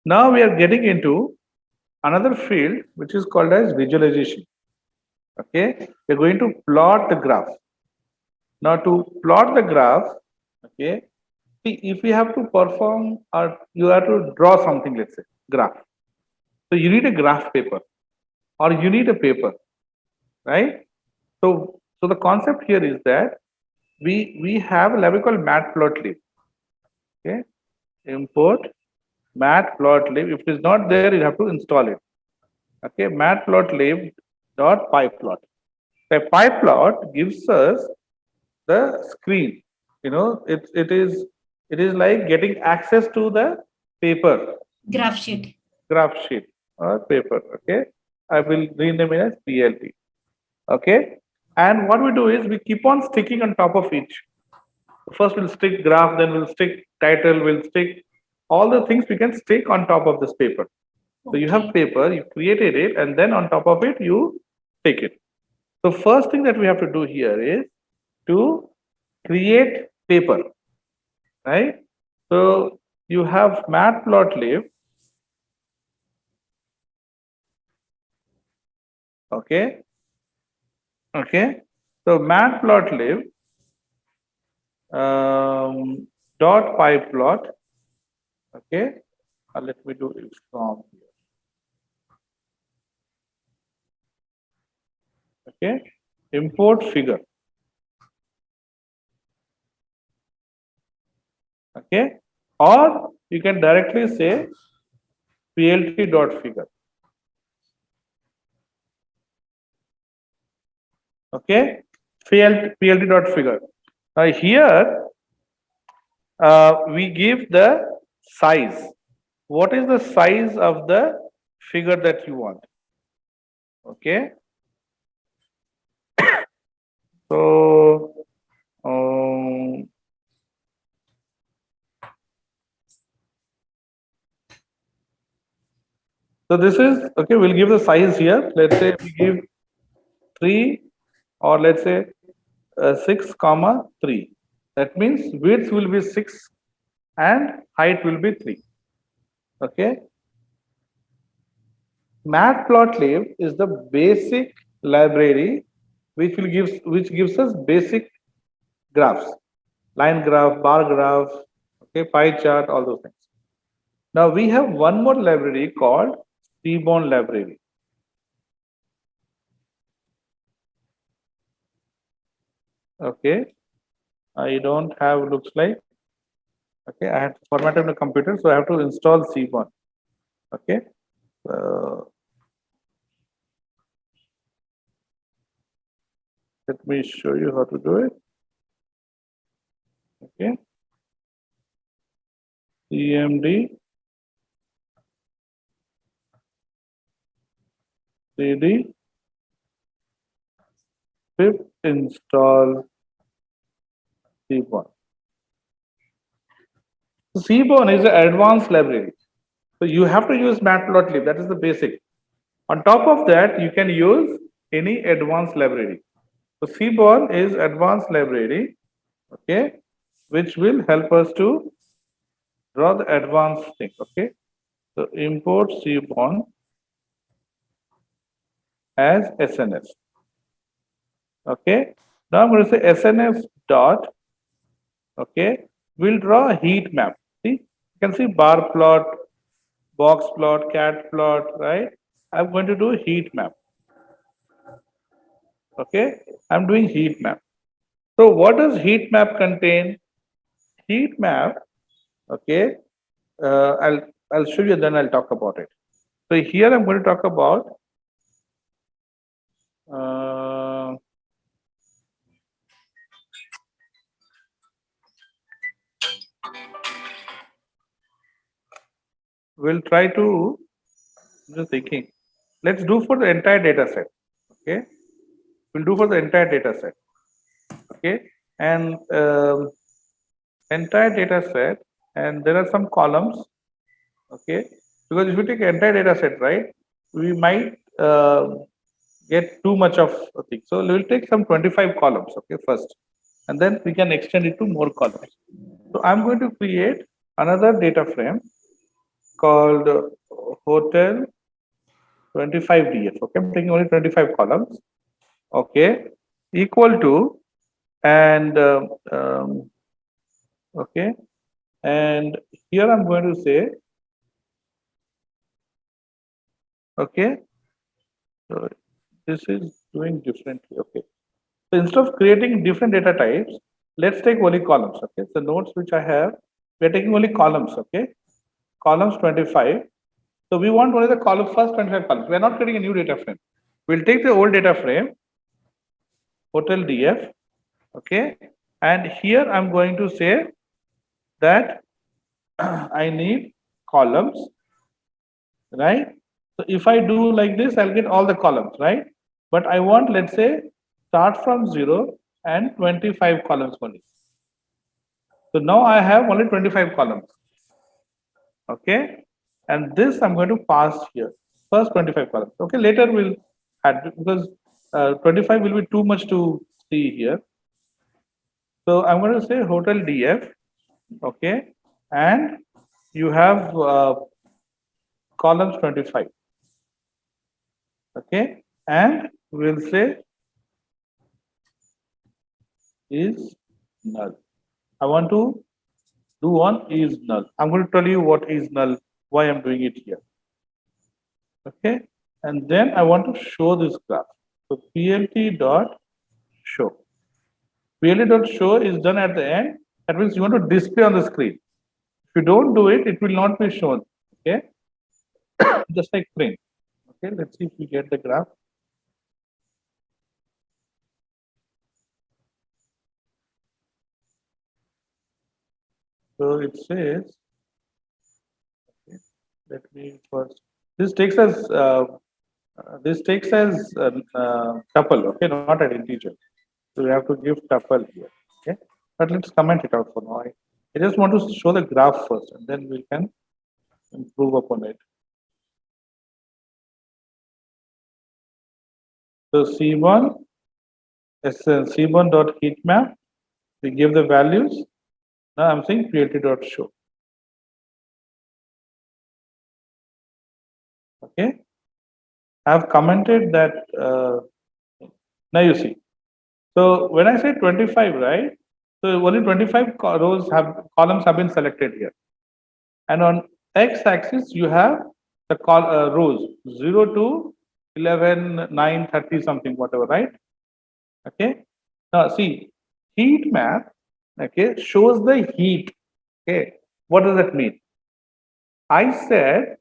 Now we are getting into another field which is called as visualization. Okay, we're going to plot the graph. Now to plot the graph, okay, see, if we have to perform or you have to draw something, let's say graph. So you need a graph paper or you need a paper, right? So the concept here is that we have a library called Matplotlib. Okay, import Matplotlib. If it is not there, you have to install it. Okay, Matplotlib dot pyplot. The pyplot gives us the screen. You know, it is like getting access to the paper, Graph sheet. graph sheet or paper. Okay, I will rename it as PLT. Okay, and what we do is we keep on sticking on top of each. First we'll stick graph, then we'll stick title, we'll stick all the things we can stick on top of this paper. So you have paper, you created it, and then on top of it you stick it. So first thing that we have to do here is to create paper, right? So you have Matplotlib. Okay. Okay. So Matplotlib dot pyplot. Okay. Let me do it from here. Okay. Import figure. Okay. Or you can directly say plt dot figure. Okay. plt dot figure. Now here we give the size. What is the size of the figure that you want? Okay. So so this is okay. We'll give the size here. Let's say we give 3, or let's say 6 comma 3. That means width will be 6 and height will be 3. Okay. Matplotlib is the basic library which gives us basic graphs, line graph, bar graph, okay, pie chart, all those things. Now we have one more library called Seaborn library. Okay, I don't have, looks like. Okay, I have to format on the computer, so I have to install Seaborn. Okay. Let me show you how to do it. Okay. CMD CD pip install Seaborn. Seaborn is an advanced library. So you have to use Matplotlib. That is the basic. On top of that, you can use any advanced library. So Seaborn is advanced library, okay, which will help us to draw the advanced thing. Okay. So import Seaborn as SNS. Okay. Now I'm going to say SNS dot. Okay. We'll draw a heat map. See, you can see bar plot, box plot, cat plot, right? I'm going to do a heat map. Okay. I'm doing heat map. So what does heat map contain? Heat map. Okay. I'll show you, then I'll talk about it. So here I'm going to talk about we'll try to, I'm just thinking, let's do for the entire data set. Okay, we'll do for the entire data set. Okay, and entire data set, and there are some columns. Okay, because if you take entire data set, right, we might get too much of a thing. So we'll take some 25 columns. Okay, first, and then we can extend it to more columns. So I'm going to create another data frame. called hotel 25 df. Okay, I'm taking only 25 columns. Okay, equal to, and okay, and here I'm going to say, okay, so this is doing differently. Okay, so instead of creating different data types, let's take only columns. Okay, the notes which I have, we're taking only columns. Okay, columns 25. So we want only the column, first 25 columns. We're not creating a new data frame. We'll take the old data frame, hotel df. Okay, and here I'm going to say that I need columns, right? So if I do like this, I'll get all the columns, right? But I want, let's say, start from 0 and 25 columns only. So now I have only 25 columns. Okay, and this I'm going to pass here, first 25 columns. Okay, later we'll add, because 25 will be too much to see here. So I'm going to say hotel df. Okay, and you have columns 25. Okay, and we'll say is null. I want to do one is null. I'm going to tell you what is null, why I'm doing it here. Okay, and then I want to show this graph. So plt dot show. plt dot show is done at the end. That means you want to display on the screen. If you don't do it, it will not be shown. Okay, just like print. Okay, let's see if we get the graph. So it says, okay, let me first. This takes as tuple, okay, not an integer. So we have to give tuple here, okay. But let's comment it out for now. I just want to show the graph first, and then we can improve upon it. So C1, C1 dot heat map. We give the values. Now I'm saying plt dot show. Okay, I have commented that. Now you see. So when I say 25, right? So only 25 columns have been selected here, and on x-axis you have the rows 0 to 11, 9, 30 something, whatever, right? Okay. Now see, heat map, okay, shows the heat. Okay, what does that mean? I said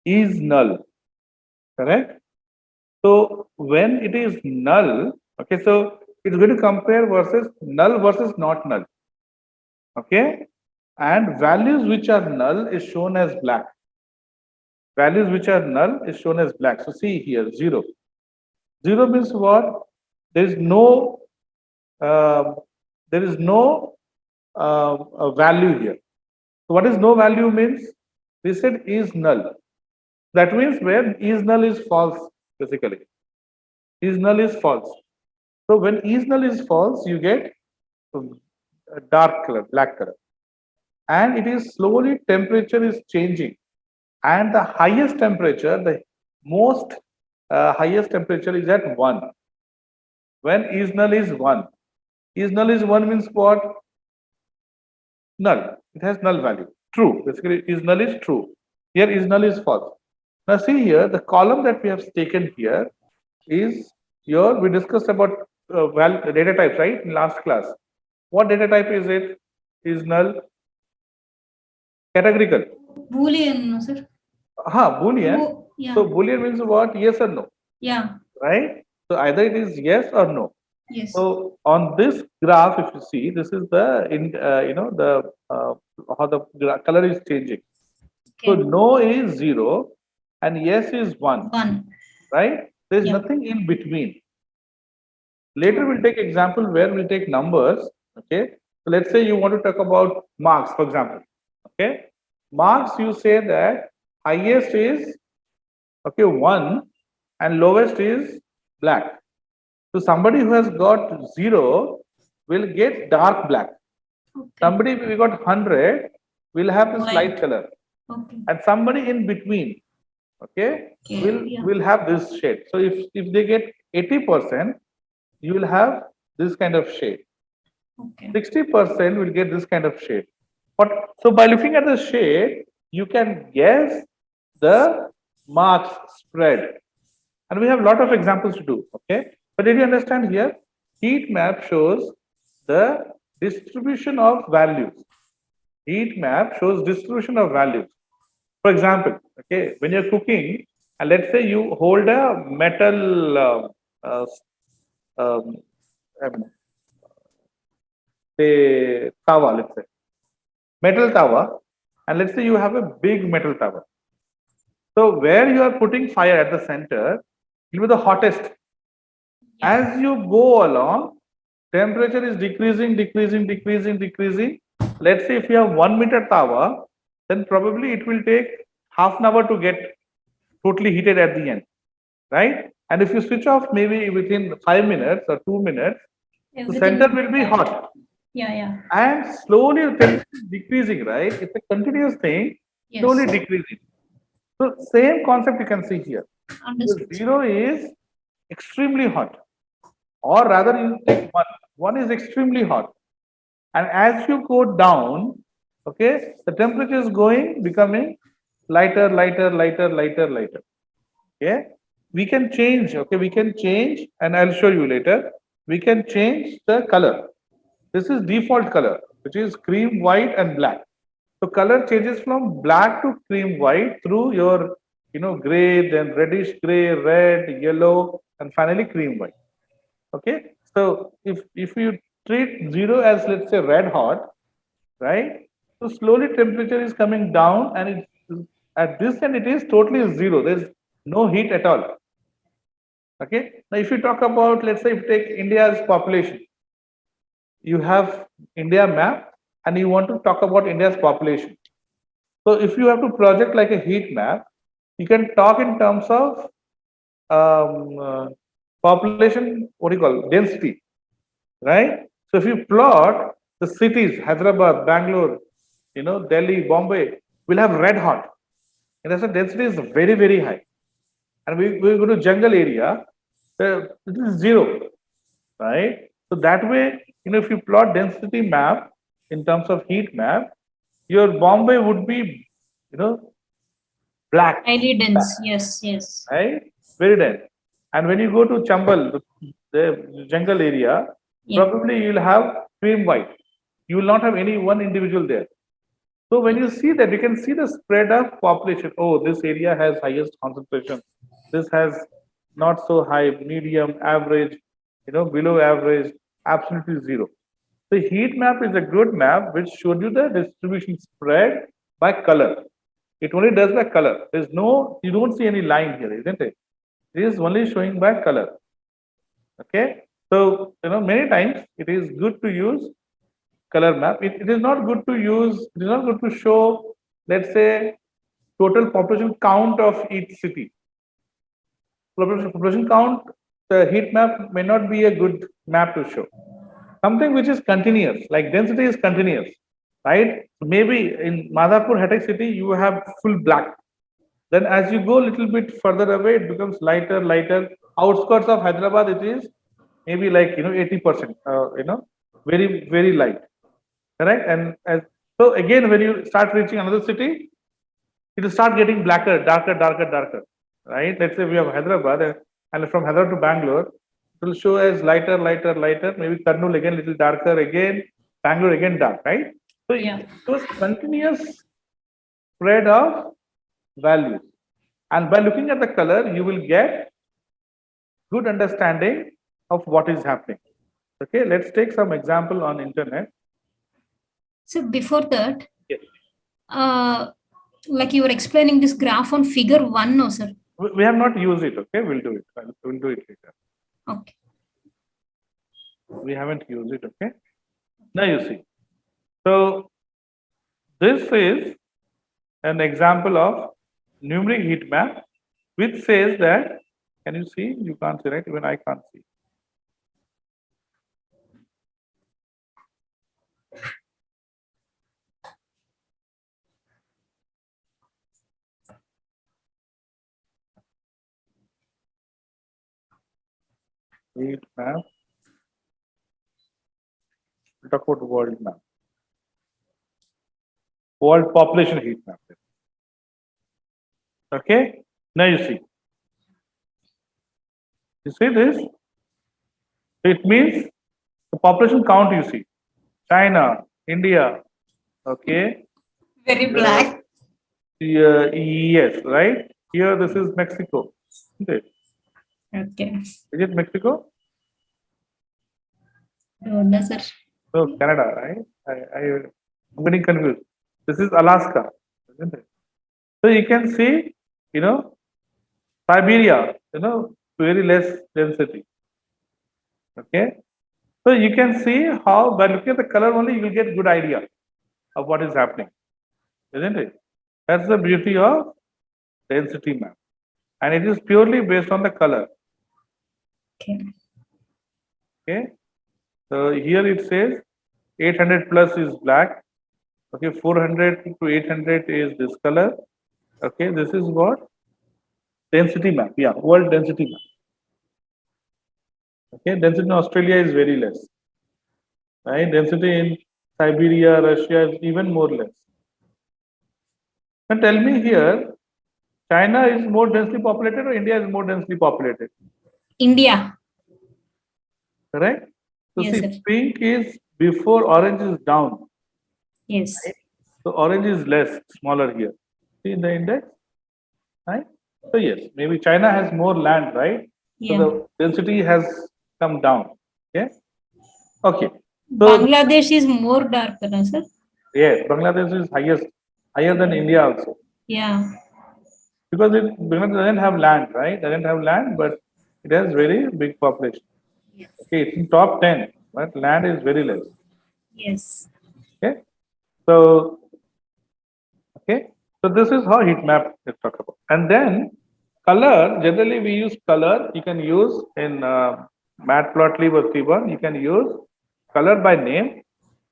is null, correct? So when it is null, okay, so it's going to compare versus null versus not null. Okay, and values which are null is shown as black. Values which are null is shown as black. So see here, 0. 0 means what? There is no value here. So what is no value means? We said is null. That means where is null is false, basically. Is null is false. So when is null is false, you get a dark color, black color. And it is slowly, temperature is changing. And the highest temperature, the most highest temperature is at 1. When is null is 1. Is null is 1 means what? Null. It has null value. True. Basically, is null is true. Here is null is false. Now see here, the column that we have taken here is your, we discussed about data types, right, in last class. What data type is it? Is null? Categorical. Boolean, no, sir. Boolean. Yeah. So Boolean means what? Yes or no? Yeah. Right? So either it is yes or no. Yes. So on this graph, if you see, this is the how the color is changing. Okay. So no is 0 and yes is 1. 1. Right? There is nothing in between. Later we'll take example where we'll take numbers. Okay. So let's say you want to talk about marks, for example. Okay. Marks, you say that highest is 1 and lowest is black. So somebody who has got 0 will get dark black. Okay. Somebody who got 100 will have this light color. Okay. and somebody in between, okay, Okay. Yeah. will have this shade. So if they get 80%, you will have this kind of shade. Okay. 60% will get this kind of shade. But so by looking at the shade, you can guess the marks spread. And we have a lot of examples to do. Okay. But did you understand here? Heat map shows the distribution of values. Heat map shows distribution of values. For example, okay, when you're cooking, and let's say you hold a metal uh, um, um, say tawa, let's say metal tawa, and let's say you have a big metal tawa. So where you are putting fire at the center will be the hottest. As you go along, temperature is decreasing, decreasing, decreasing, decreasing. Let's say if you have 1 meter tawa, then probably it will take half an hour to get totally heated at the end, right? And if you switch off maybe within 5 minutes or 2 minutes, the Everything center will will be be fine. hot. Yeah. Yeah. And slowly the temperature is decreasing, right? It's a continuous thing, slowly Yes. decreasing. So same concept you can see here. The Understood. zero is extremely hot, or rather you take one. One is extremely hot, and as you go down, okay, the temperature is going becoming lighter, lighter, lighter, lighter, lighter. Okay, we can change. Okay, we can change, and I'll show you later. We can change the color. This is default color, which is cream, white, and black. So color changes from black to cream white through your, gray, then reddish gray, red, yellow, and finally cream white. Okay. So if you treat zero as, let's say, red hot, right? So slowly temperature is coming down, and it's at this end it is totally zero. There's no heat at all. Okay. Now if you talk about, let's say, if you take India's population, you have India map, and you want to talk about India's population. So if you have to project like a heat map, you can talk in terms of population, what do you call, density, right? So if you plot the cities, Hyderabad, Bangalore, Delhi, Bombay, will have red hot. And the density is very, very high. And we go to jungle area, it is zero, right? So that way, if you plot density map in terms of heat map, your Bombay would be, you know, black, Highly dense. Yes. Yes. right? Very dense. And when you go to Chambal, the jungle area, Yeah. probably you'll have cream white. You will not have any one individual there. So when you Yes. see that, you can see the spread of population. Oh, this area has highest concentration. This has not so high, medium, average, below average, absolutely zero. The heat map is a good map which showed you the distribution spread by color. It only does by color. There's no, you don't see any line here, isn't it? It is only showing by color. Okay. So, many times it is good to use color map. It is not good to use, it is not good to show, let's say, total population count of each city. Population count, the heat map may not be a good map to show. Something which is continuous, like density is continuous, right? Maybe in Madhapur, Hatak city, you have full black. Then as you go a little bit further away, it becomes lighter, lighter. Outskirts of Hyderabad, it is maybe like 80%. Very, very light. Correct. And so again, when you start reaching another city, it will start getting blacker, darker, darker, darker. Right? Let's say we have Hyderabad, and from Hyderabad to Bangalore, it will show as lighter, lighter, lighter. Maybe Kurnool again, little darker again. Bangalore again dark. Right? So Yeah. it was continuous spread of values. And by looking at the color, you will get good understanding of what is happening. Okay, let's take some example on internet. So before that, Yes. like you were explaining this graph on figure 1, no, sir? We have not used it. Okay, we'll do it. We'll do it later. Okay. We haven't used it. Okay. Now you see. So this is an example of numeric heat map, which says that, can you see? You can't see, right? Even I can't see. Heat map. We'll talk about world map. World population heat map. Okay. Now you see. You see this? It means the population count you see. China, India. Okay. Very black. Yes, right? Here this is Mexico. Isn't it? Okay. Is it Mexico? No, sir. No, Canada, right? I'm getting confused. This is Alaska, isn't it? So you can see, Siberia, very less density. Okay. So you can see how by looking at the color only, you will get good idea of what is happening, isn't it? That's the beauty of density map. And it is purely based on the color. Okay. Okay. So here it says 800 plus is black. Okay, 400 to 800 is this color. Okay, this is what? Density map. Yeah, world density map. Okay, density in Australia is very less. Right? Density in Siberia, Russia is even more less. Now tell me here, China is more densely populated or India is more densely populated? India. Correct? So Yes, see, sir. pink is before orange is down. Yes. Right? So orange is less, smaller here. See in the index? Right? So yes, maybe China has more land, right? So Yeah. the density has come down. Okay. Okay. So Bangladesh is more darker, no, sir? yes, Bangladesh is higher than India also. Yeah. Because Bangladesh doesn't have land, right? Doesn't have land, but it has very big population. Okay, it's in top 10, but land is very less. Yes. Okay. So okay. So this is how heat map is talked about. And then color, generally we use color. You can use in Matplotlib or T1, you can use color by name.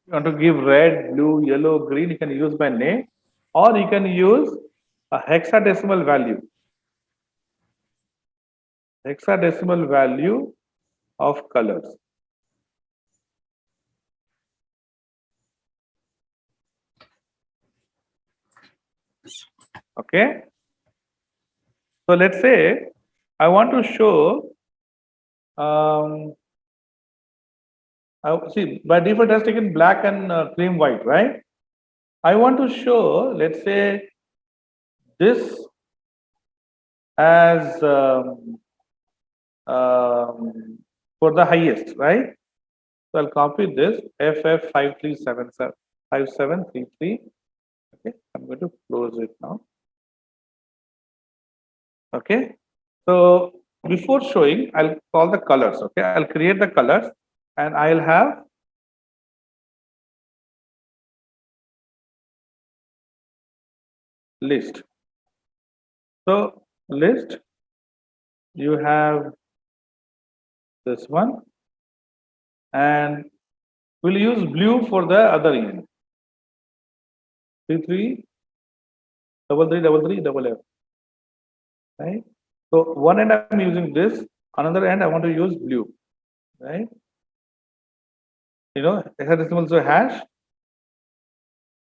You want to give red, blue, yellow, green, you can use by name. Or you can use a hexadecimal value. Hexadecimal value of colors. Okay. So let's say I want to show see, by default it has taken black and cream white, right? I want to show, let's say, this as for the highest, right? So I'll copy this FF53775733. Okay, I'm going to close it now. Okay, so before showing, I'll call the colors. Okay, I'll create the colors and I'll have list. So list, you have this one, and we'll use blue for the other end. 33 double 3 double F. Right? So one end I'm using this, another end I want to use blue. Right? Hexadecimal so hash.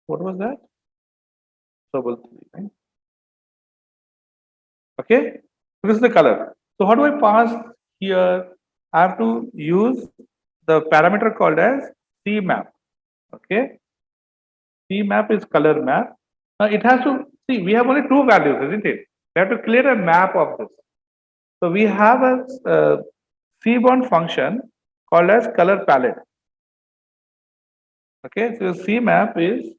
What was that? Double 3. Right? Okay. This is the color. So how do I pass here? I have to use the parameter called as C map. Okay. C map is color map. Now it has to see, we have only two values, isn't it? We have to create a map of this. So we have a C-bound function called as color palette. Okay, so C map is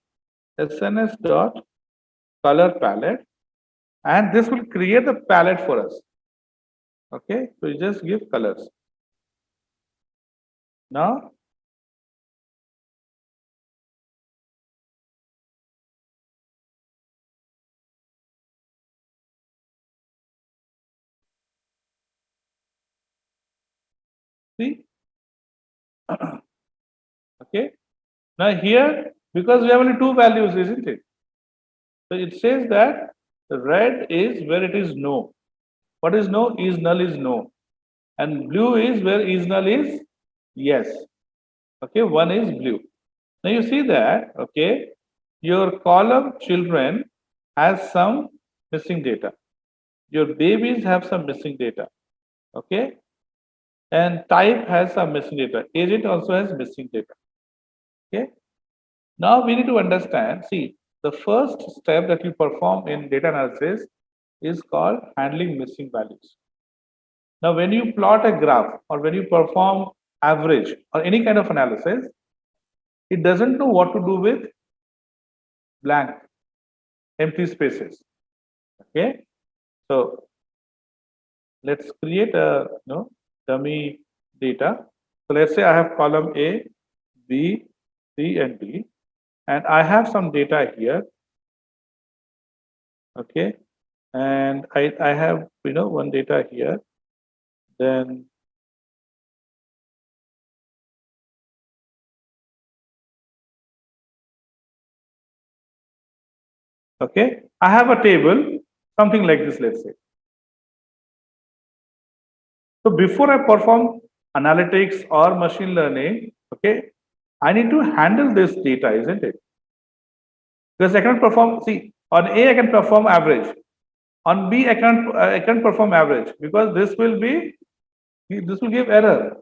SNS dot color palette, and this will create the palette for us. Okay, so you just give colors. Now, see, okay. Now here, because we have only two values, isn't it? So it says that the red is where it is no. What is no? Is null is no. and blue is where is null is yes. Okay, one is blue. Now you see that, okay, your column children has some missing data. Your babies have some missing data. Okay, and type has some missing data. Agent also has missing data. Okay, now we need to understand. See, the first step that you perform in data analysis is called handling missing values. Now, when you plot a graph or when you perform average or any kind of analysis, it doesn't know what to do with blank, empty spaces. Okay, so let's create a dummy data. So let's say I have column A, B, C, and D, and I have some data here. Okay, and I have one data here. Then okay, I have a table, something like this, let's say. So before I perform analytics or machine learning, okay, I need to handle this data, isn't it? Because I cannot perform, see, on A I can perform average. On B I can't perform average because this will give error.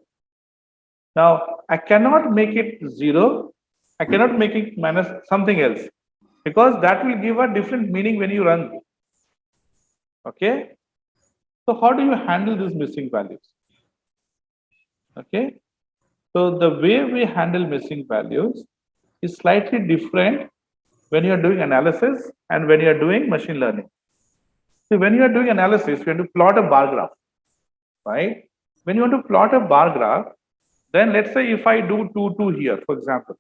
Now I cannot make it 0. I cannot make it minus something else because that will give a different meaning when you run. Okay. So how do you handle these missing values? Okay. So the way we handle missing values is slightly different when you are doing analysis and when you are doing machine learning. See, when you are doing analysis, you have to plot a bar graph, right? When you want to plot a bar graph, then let's say if I do 2, 2 here, for example,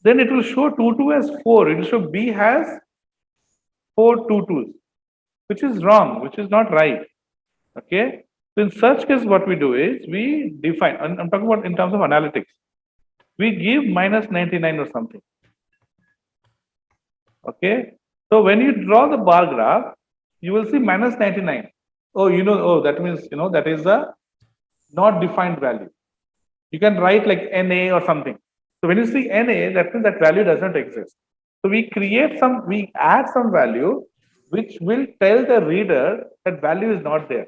then it will show 2, 2 as 4. It will show B has 4 2, 2s, which is wrong, which is not right. Okay. So in such case, what we do is we define, I'm talking about in terms of analytics, we give minus 99 or something. Okay. So when you draw the bar graph, you will see minus 99. Oh, that means, that is a not defined value. You can write like NA or something. So when you see NA, that means that value does not exist. So we add some value which will tell the reader that value is not there.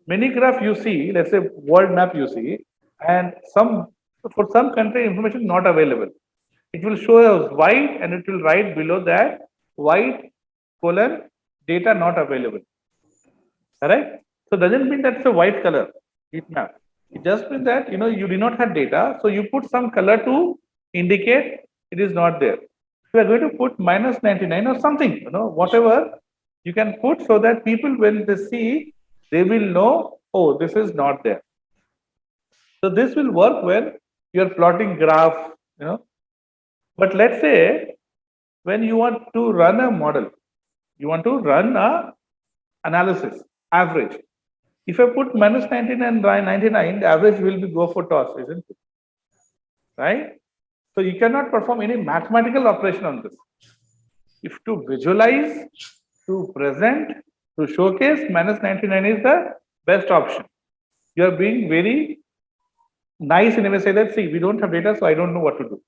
Many graph you see, let's say world map you see, and for some country information not available. It will show as white and it will write below that white colon data not available. Correct? So doesn't mean that's a white color heat map. It just means that you do not have data, so you put some color to indicate it is not there. So we are going to put minus 99 or something, whatever you can put so that people when they see, they will know, oh, this is not there. So this will work when you are plotting graph, But let's say when you want to run a model, you want to run a analysis, average. If I put minus 19 and 99, the average will be go for toss, isn't it? Right? So you cannot perform any mathematical operation on this. If to visualize, to present, to showcase, minus 99 is the best option. You are being very nice and you may say that, see, we don't have data, so I don't know what to do.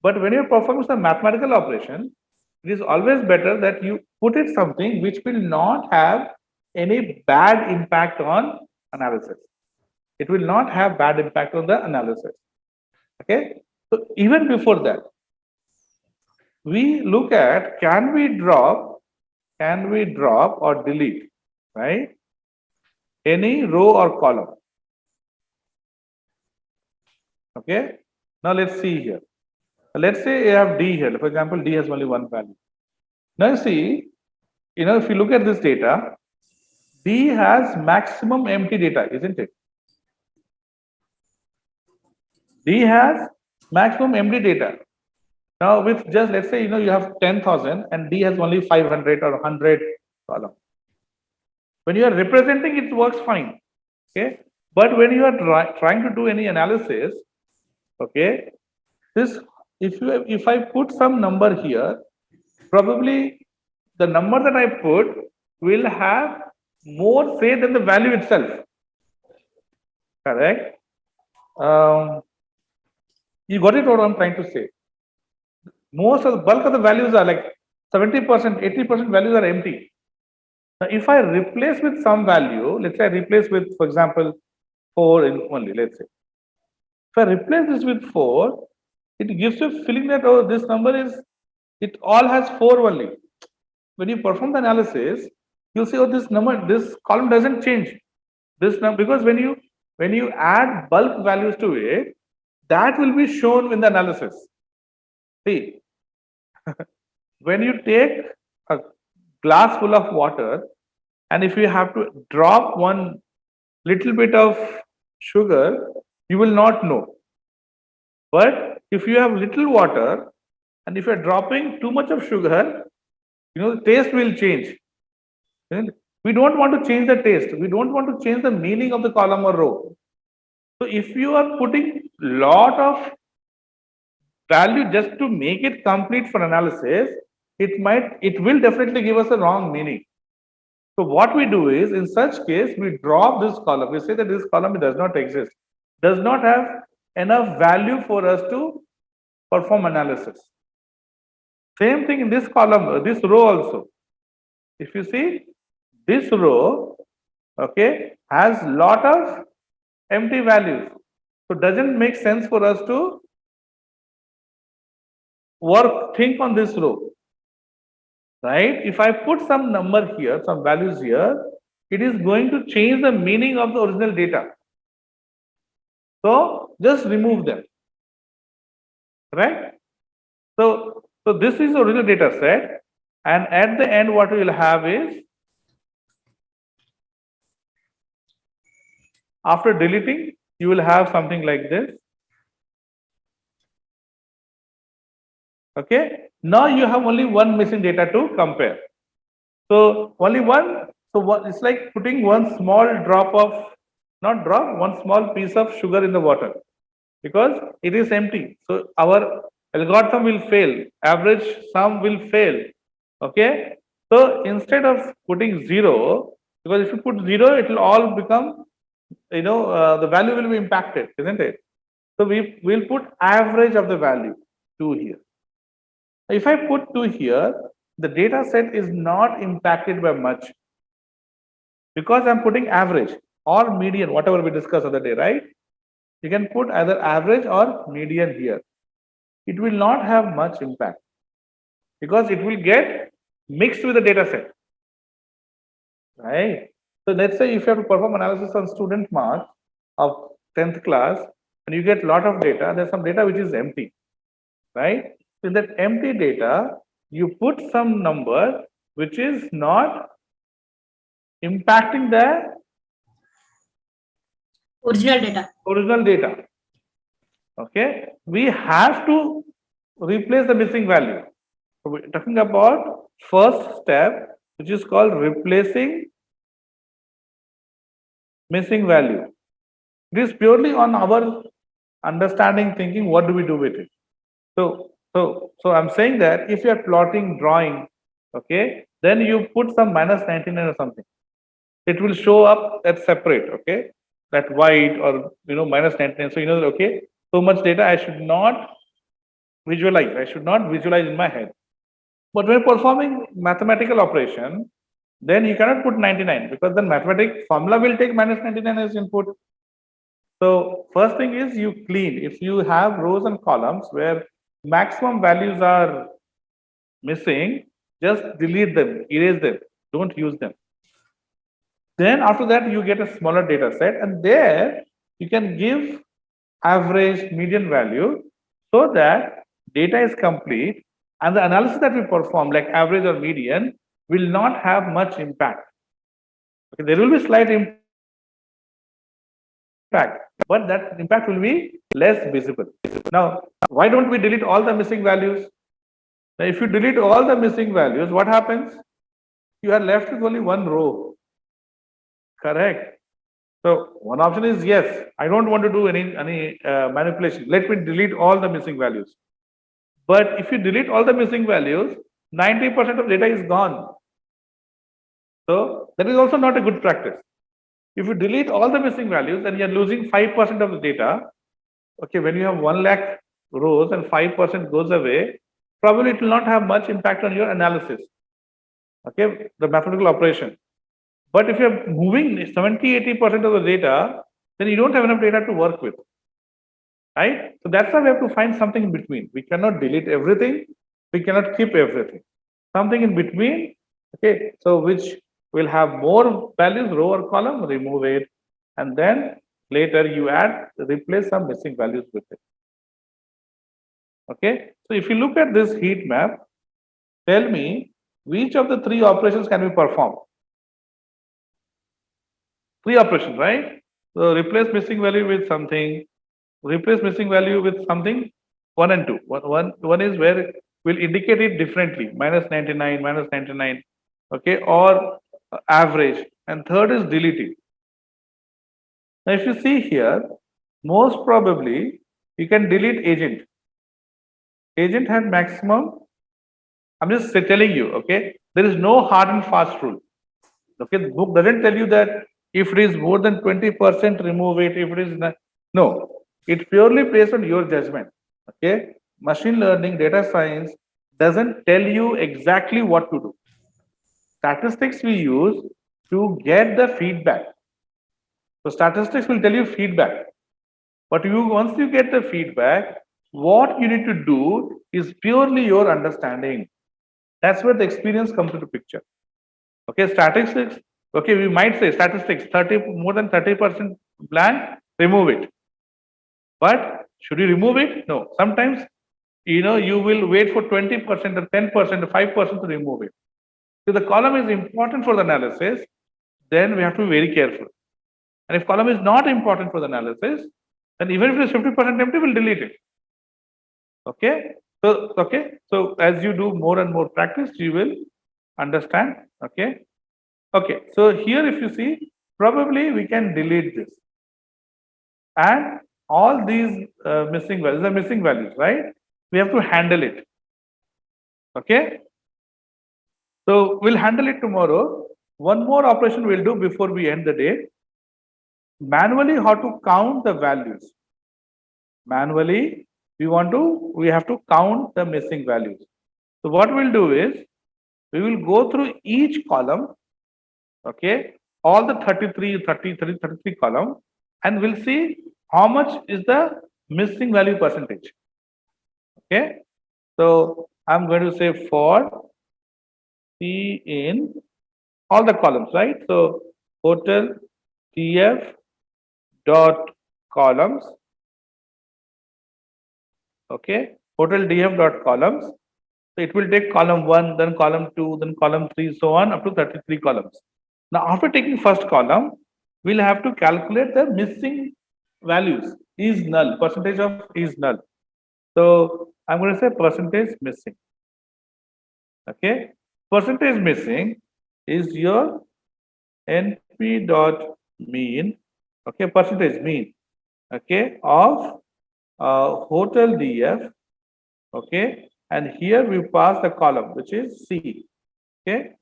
But when you perform some mathematical operation, it is always better that you put it something which will not have any bad impact on analysis. It will not have bad impact on the analysis. Okay. So even before that, we look at can we drop or delete, right? Any row or column. Okay. Now let's see here. Let's say I have D here. For example, D has only one value. Now see, if you look at this data, D has maximum empty data, isn't it? D has maximum empty data. Now with just let's say you have 10,000 and D has only 500 or 100 column. When you are representing, it works fine. Okay, but when you are trying to do any analysis, okay, this if I put some number here, probably the number that I put will have more say than the value itself. Correct? You got it what I'm trying to say. Most of the bulk of the values are like 70%, 80% values are empty. Now, if I replace with some value, let's say I replace with, for example, 4 in only, let's say. If I replace this with 4, it gives you a feeling that, oh, this number is, it all has 4 only. When you perform the analysis, you'll see, oh, this number, this column doesn't change. This number, because when you add bulk values to it, that will be shown in the analysis. See, when you take a glass full of water, and if you have to drop one little bit of sugar, you will not know. But if you have little water, and if you're dropping too much of sugar, the taste will change. We don't want to change the taste. We don't want to change the meaning of the column or row. So if you are putting lot of value just to make it complete for analysis, it will definitely give us a wrong meaning. So what we do is, in such case, we drop this column. We say that this column does not exist, does not have enough value for us to perform analysis. Same thing in this column, this row also. If you see, this row, okay, has lot of empty values. So doesn't make sense for us to think on this row. Right? If I put some number here, some values here, it is going to change the meaning of the original data. So just remove them. Right? So this is the original data set, and at the end, what we will have is, after deleting, you will have something like this. Okay. Now you have only one missing data to compare. So only one. So it's like putting one small drop of, not drop, one small piece of sugar in the water, because it is empty. So our algorithm will fail. Average sum will fail. Okay. So instead of putting 0, because if you put 0, it will all become, the value will be impacted, isn't it? So we will put average of the value 2 here. If I put 2 here, the data set is not impacted by much, because I'm putting average or median, whatever we discussed other day, right? You can put either average or median here. It will not have much impact, because it will get mixed with the data set, right? So let's say if you have to perform analysis on student marks of 10th class, and you get a lot of data, there's some data which is empty, right? In that empty data, you put some number which is not impacting the original data. Okay, we have to replace the missing value. So we're talking about first step, which is called replacing missing value. It is purely on our understanding, thinking, what do we do with it? So I'm saying that if you are plotting, drawing, okay, then you put some -99 or something. It will show up as separate, okay, that white or -99. So okay, so much data I should not visualize. I should not visualize in my head. But when performing mathematical operation, then you cannot put 99, because then mathematic formula will take -99 as input. So first thing is, you clean. If you have rows and columns where maximum values are missing, just delete them, erase them, don't use them. Then after that, you get a smaller data set, and there you can give average, median value, so that data is complete, and the analysis that we perform, like average or median, will not have much impact. Okay, there will be slight impact, but that impact will be less visible. Now, why don't we delete all the missing values? Now, if you delete all the missing values, what happens? You are left with only one row. Correct. So one option is, yes, I don't want to do any manipulation. Let me delete all the missing values. But if you delete all the missing values, 90% of data is gone. So that is also not a good practice. If you delete all the missing values, then you're losing 5% of the data. Okay, when you have 1 lakh rows and 5% goes away, probably it will not have much impact on your analysis. Okay, the mathematical operation. But if you're moving 70-80% of the data, then you don't have enough data to work with. Right? So that's why we have to find something in between. We cannot delete everything, we cannot keep everything. Something in between, okay, so which will have more values, row or column, remove it, and then later you add, replace some missing values with it. Okay, so if you look at this heat map, tell me which of the three operations can we perform? Three operations, right? So replace missing value with something, replace missing value with something, 1 and 2. One is where we'll indicate it differently, minus 99, okay, or average, and third is deleting. Now, if you see here, most probably you can delete agent. Agent had maximum. I'm just telling you, okay, there is no hard and fast rule. Okay, the book doesn't tell you that if it is more than 20%, remove it. If it is not, no, it's purely based on your judgment. Okay, machine learning, data science doesn't tell you exactly what to do. Statistics we use to get the feedback. So statistics will tell you feedback. But you once you get the feedback, what you need to do is purely your understanding. That's where the experience comes into picture. Okay, statistics. Okay, we might say statistics 30 more than 30% blank, remove it. But should you remove it? No. Sometimes you will wait for 20% or 10% or 5% to remove it. So the column is important for the analysis, then we have to be very careful. And if column is not important for the analysis, then even if it is 50% empty, we'll delete it. Okay. So as you do more and more practice, you will understand. Okay. Okay. So here, if you see, probably we can delete this. And all these missing values are missing values, right? We have to handle it. Okay. So we'll handle it tomorrow. One more operation we'll do before we end the day. Manually, how to count the values. Manually, we have to count the missing values. So what we'll do is, we will go through each column, okay, all the 33 column, and we'll see how much is the missing value percentage. Okay, so I'm going to say for C in all the columns, right? So total TF dot columns, okay, total DF dot columns. So it will take column 1, then column 2, then column 3, so on up to 33 columns. Now, after taking first column, we'll have to calculate the missing values. Is null, percentage of is null. So I'm going to say percentage missing. Okay, percentage missing is your NP dot mean. Okay, percentage mean. Okay, of hotel DF. Okay, and here we pass the column which is C. Okay,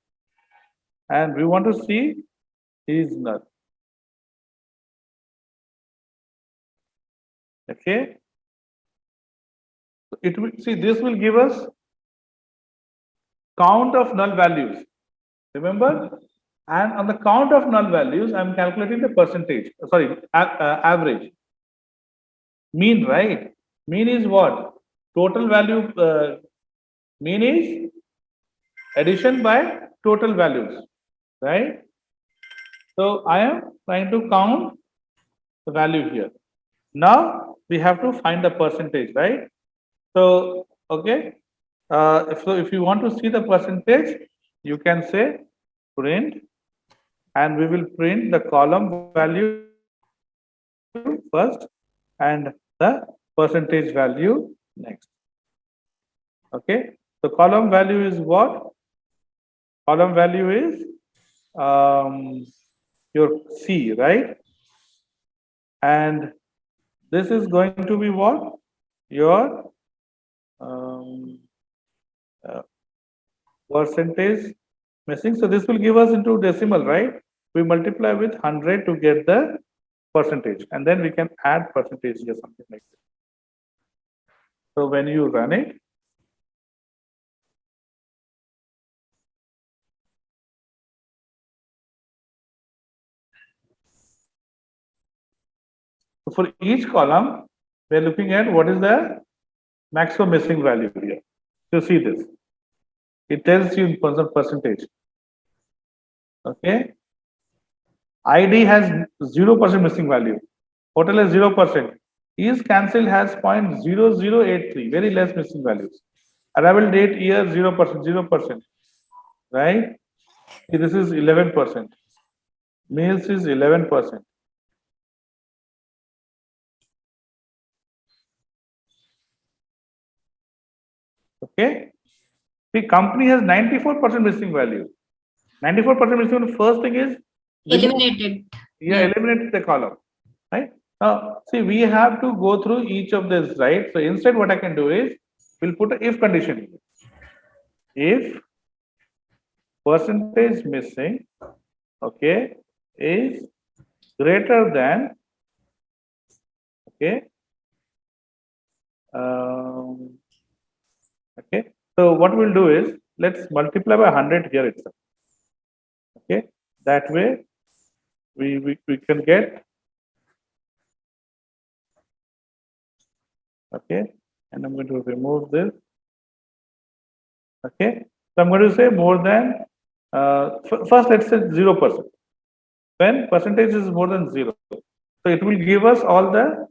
and we want to see is null. Okay, it will see this will give us count of null values. Remember, and on the count of null values, I'm calculating the percentage. Sorry, average. Mean, right? Mean is what? Total value. Mean is addition by total values, right? So I am trying to count the value here. Now we have to find the percentage, right? So okay, if you want to see the percentage, you can say print, and we will print the column value first and the percentage value next. Okay, so column value is what? Column value is your C, right? And this is going to be what? Your percentage missing. So this will give us into decimal, right? We multiply with 100 to get the percentage, and then we can add percentage or something like this. So when you run it, so for each column, we are looking at what is the maximum missing value here. You see this. It tells you in terms of percentage. Okay. ID has 0% missing value. Hotel has 0%. East cancel has 0.0083, very less missing values. Arrival date year 0%, 0%. Right? See, this is 11%. Meals is 11%. Okay. The company has 94% missing value. 94% missing value. First thing is Eliminated. eliminate the column. Right? Now, see, we have to go through each of this, right? So instead, what I can do is we'll put an if condition. If percentage missing, okay, is greater than, okay, okay. So what we'll do is let's multiply by 100 here itself. Okay, that way we can get, okay, and I'm going to remove this. Okay, so I'm going to say more than, first let's say 0%. When percentage is more than 0, so it will give us all the,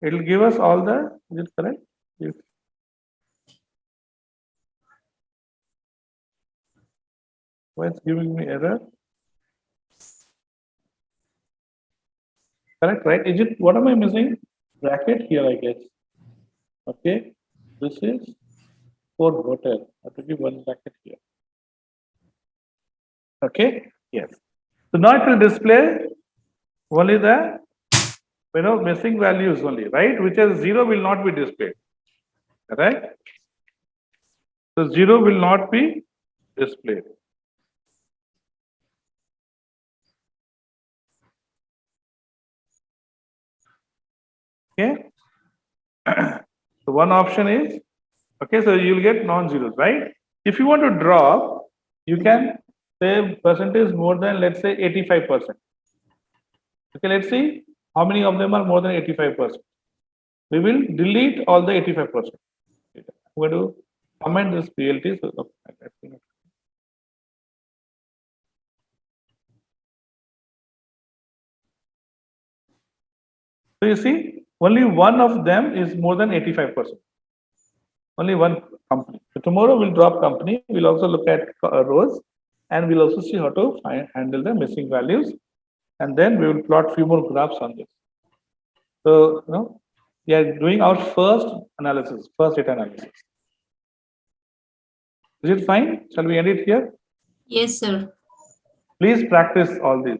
is it correct? Yes. Why it's giving me error? Correct, right? Is it, what am I missing? Bracket here, I guess. Okay, this is for hotel. I have to give one bracket here. Okay, yes. So now it will display only the, missing values only, right? Which is 0 will not be displayed. Correct? So 0 will not be displayed. Okay. So one option is, okay, so you'll get non-zeros, right? If you want to drop, you can say percentage more than, let's say 85%. Okay, let's see how many of them are more than 85%. We will delete all the 85%. I'm going to comment this PLT. So, so you see, only one of them is more than 85%. Only one company. So tomorrow we'll drop company. We'll also look at rows, and we'll also see how to handle the missing values. And then we will plot few more graphs on this. So, we are doing our first analysis, first data analysis. Is it fine? Shall we end it here? Yes, sir. Please practice all these.